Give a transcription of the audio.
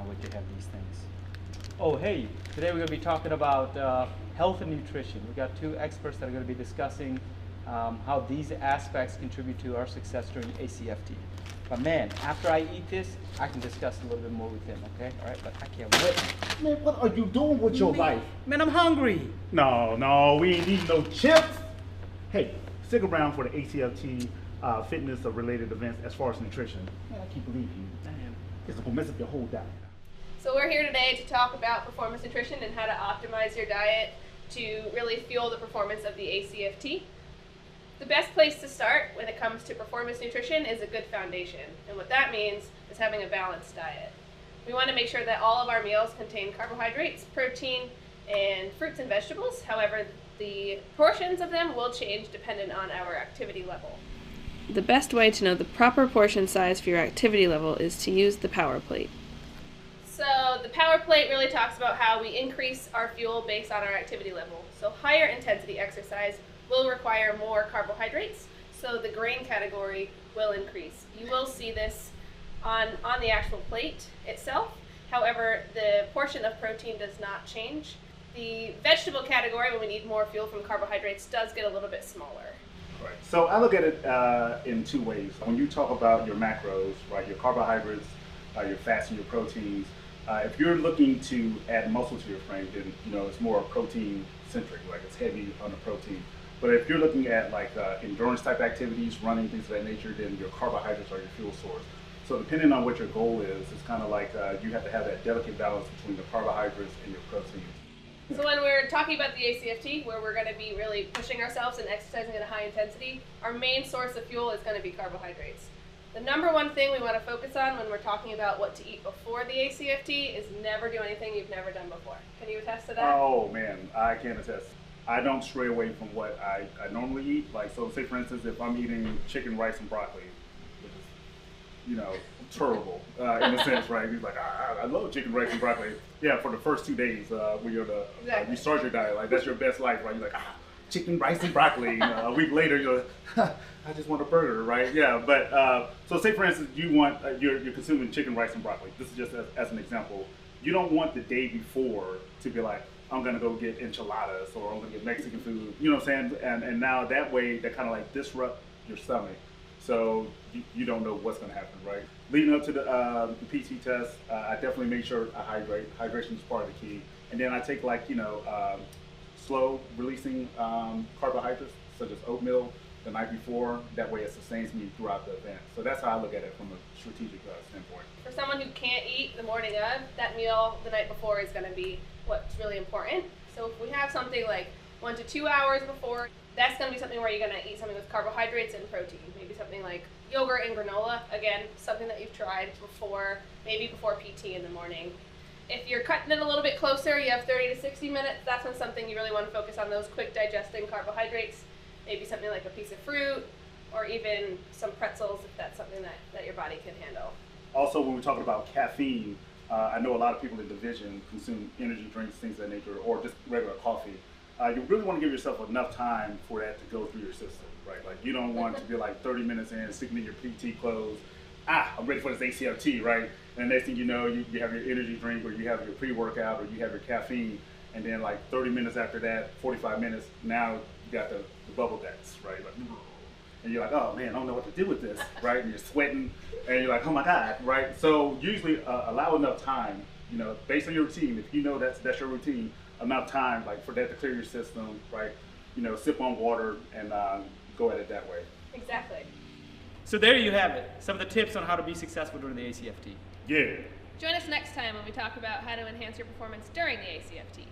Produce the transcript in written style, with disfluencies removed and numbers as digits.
cannot wait to have these things. Oh, hey, today we're going to be talking about health and nutrition. We've got two experts that are going to be discussing how these aspects contribute to our success during ACFT. But man, after I eat this, I can discuss a little bit more with him, okay? All right, but I can't wait. Man, what are you doing with your life? Man, I'm hungry. No, we ain't eating no chips. Hey, stick around for the ACFT fitness or related events as far as nutrition. Man, I can't believe you. Damn, it's gonna mess up your whole diet. So we're here today to talk about performance nutrition and how to optimize your diet to really fuel the performance of the ACFT. The best place to start when it comes to performance nutrition is a good foundation. And what that means is having a balanced diet. We want to make sure that all of our meals contain carbohydrates, protein, and fruits and vegetables. However, the portions of them will change dependent on our activity level. The best way to know the proper portion size for your activity level is to use the power plate. So the power plate really talks about how we increase our fuel based on our activity level. So higher intensity exercise will require more carbohydrates, so the grain category will increase. You will see this on the actual plate itself. However, the portion of protein does not change. The vegetable category, when we need more fuel from carbohydrates, does get a little bit smaller. Right. So I look at it in two ways. When you talk about your macros, right, your carbohydrates, your fats and your proteins, if you're looking to add muscle to your frame, then it's more protein centric, like it's heavy on the protein. But if you're looking at like endurance type activities, running, things of that nature, then your carbohydrates are your fuel source. So depending on what your goal is, it's kind of like you have to have that delicate balance between the carbohydrates and your protein. So when we're talking about the ACFT, where we're going to be really pushing ourselves and exercising at a high intensity, our main source of fuel is going to be carbohydrates. The number one thing we want to focus on when we're talking about what to eat before the ACFT is never do anything you've never done before. Can you attest to that? Oh man, I can attest. I don't stray away from what I normally eat. Like, so say for instance, if I'm eating chicken, rice, and broccoli, which is, terrible in a sense, right? He's like, I love chicken, rice, and broccoli. Yeah, for the first 2 days when you're you start your diet, like that's your best life, right? You're like, chicken, rice, and broccoli. A week later, you're like, I just want a burger, right? Yeah, but so say for instance, you want you're consuming chicken, rice, and broccoli. This is just as an example. You don't want the day before to be like, I'm gonna go get enchiladas or I'm gonna get Mexican food. You know what I'm saying? And now that way, that kind of like disrupt your stomach. So you don't know what's gonna happen, right? Leading up to the PT test, I definitely make sure I hydrate. Hydration is part of the key. And then I take like, slow releasing carbohydrates, such as oatmeal, the night before. That way it sustains me throughout the event. So that's how I look at it from a strategic standpoint. For someone who can't eat the morning of, that meal the night before is gonna be what's really important. So if we have something like 1 to 2 hours before, that's going to be something where you're going to eat something with carbohydrates and protein. Maybe something like yogurt and granola. Again, something that you've tried before, maybe before PT in the morning. If you're cutting it a little bit closer, you have 30 to 60 minutes, that's when something you really want to focus on those quick digesting carbohydrates. Maybe something like a piece of fruit or even some pretzels if that's something that your body can handle. Also, when we're talking about caffeine, I know a lot of people in Division consume energy drinks, things of that nature, or just regular coffee. You really want to give yourself enough time for that to go through your system, right? Like you don't want to be like 30 minutes in, sticking in your PT clothes. I'm ready for this ACFT, right? And the next thing you know, you have your energy drink or you have your pre-workout or you have your caffeine. And then like 30 minutes after that, 45 minutes, now you got the bubble guts, right? Like, and you're like, oh man, I don't know what to do with this, right? And you're sweating and you're like, oh my God, right? So usually allow enough time, based on your routine. If you know that's your routine, enough time like for that to clear your system, right? Sip on water and go at it that way. Exactly. So there you have it. Some of the tips on how to be successful during the ACFT. Yeah. Join us next time when we talk about how to enhance your performance during the ACFT.